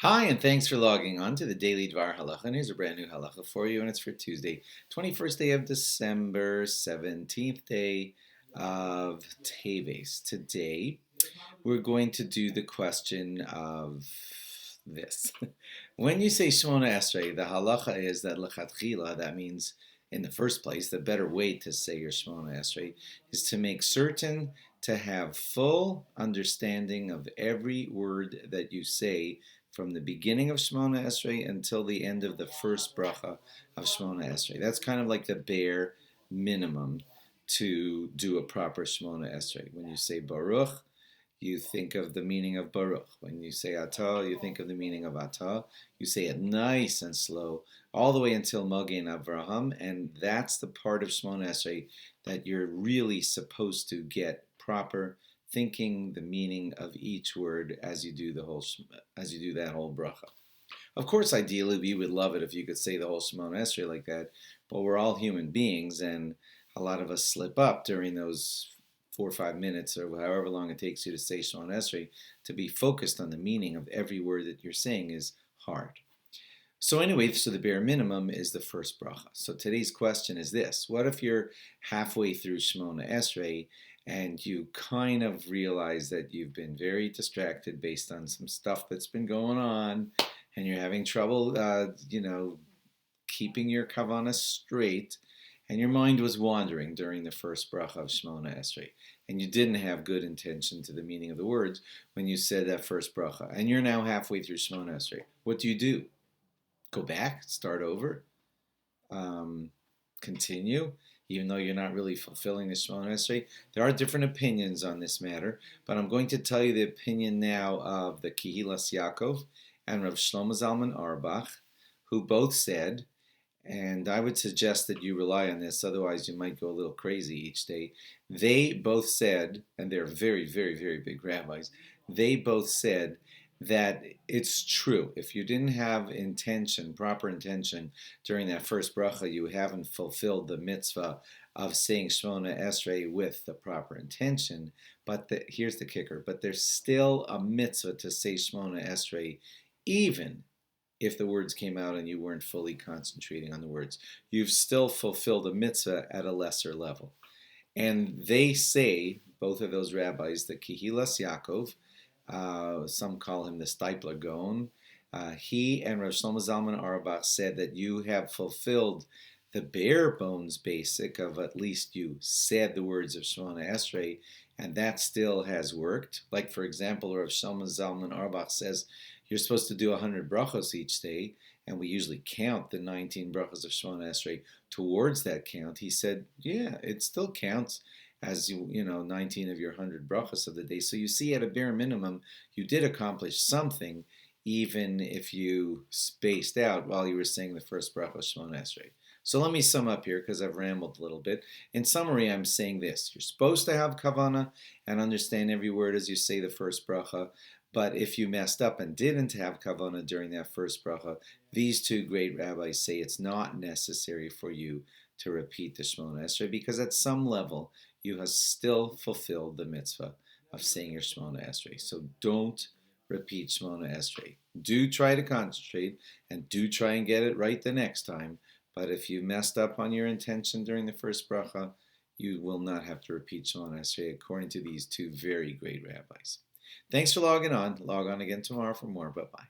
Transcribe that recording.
Hi, and thanks for logging on to the Daily DVAR Halacha. And here's a brand new halacha for you, and it's for Tuesday, 21st day of December, 17th day of TEVES. Today, we're going to do the question of this. When you say Shmoneh Esrei, the halacha is that lechatchila, that means in the first place, the better way to say your Shmoneh Esrei is to make certain to have full understanding of every word that you say from the beginning of Shmoneh Esrei until the end of the first bracha of Shmoneh Esrei. That's kind of like the bare minimum to do a proper Shmoneh Esrei. When you say Baruch, you think of the meaning of Baruch. When you say Atah, you think of the meaning of Atah. You say it nice and slow, all the way until Magen Avraham, and that's the part of Shmoneh Esrei that you're really supposed to get proper thinking the meaning of each word as you do that whole bracha. Of course, ideally, we would love it if you could say the whole Shmoneh Esrei like that, but we're all human beings, and a lot of us slip up during those 4 or 5 minutes or however long it takes you to say Shmoneh Esrei. To be focused on the meaning of every word that you're saying is hard. So anyway, so the bare minimum is the first bracha. So today's question is this: what if you're halfway through Shmoneh Esrei and you kind of realize that you've been very distracted based on some stuff that's been going on, and you're having trouble, keeping your kavanah straight, and your mind was wandering during the first bracha of Shmoneh Esrei, and you didn't have good intention to the meaning of the words when you said that first bracha, and you're now halfway through Shmoneh Esrei. What do? Go back, start over, continue, even though you're not really fulfilling the Shmoneh Esrei. There are different opinions on this matter, but I'm going to tell you the opinion now of the Kehilas Yaakov and Rav Shlomo Zalman Auerbach, who both said, and I would suggest that you rely on this, otherwise you might go a little crazy each day. They both said, and they're very, very, very big rabbis, they both said that it's true. If you didn't have intention, proper intention, during that first bracha, you haven't fulfilled the mitzvah of saying Shmoneh Esrei with the proper intention. But here's the kicker, but there's still a mitzvah to say Shmoneh Esrei, even if the words came out and you weren't fully concentrating on the words. You've still fulfilled a mitzvah at a lesser level. And they say, both of those rabbis, the Kehilas Yaakov, some call him the Steipler Gaon, he and Rav Shlomo Zalman Auerbach said that you have fulfilled the bare bones basic of at least you said the words of Shmoneh Esrei, and that still has worked. Like, for example, Rav Shlomo Zalman Auerbach says you're supposed to do 100 brachos each day, and we usually count the 19 brachos of Shmoneh Esrei towards that count. He said, yeah, it still counts as 19 of your 100 brachos of the day. So you see, at a bare minimum, you did accomplish something, even if you spaced out while you were saying the first bracha of Shmoneh Esrei. So let me sum up here, because I've rambled a little bit. In summary, I'm saying this: you're supposed to have kavanah and understand every word as you say the first bracha. But if you messed up and didn't have kavanah during that first bracha, these two great rabbis say it's not necessary for you to repeat the Shmoneh Esrei, because at some level you have still fulfilled the mitzvah of saying your Shmoneh Esrei. So don't repeat Shmoneh Esrei. Do try to concentrate, and do try and get it right the next time. But if you messed up on your intention during the first bracha, you will not have to repeat Shmoneh Esrei, according to these two very great rabbis. Thanks for logging on. Log on again tomorrow for more. Bye-bye.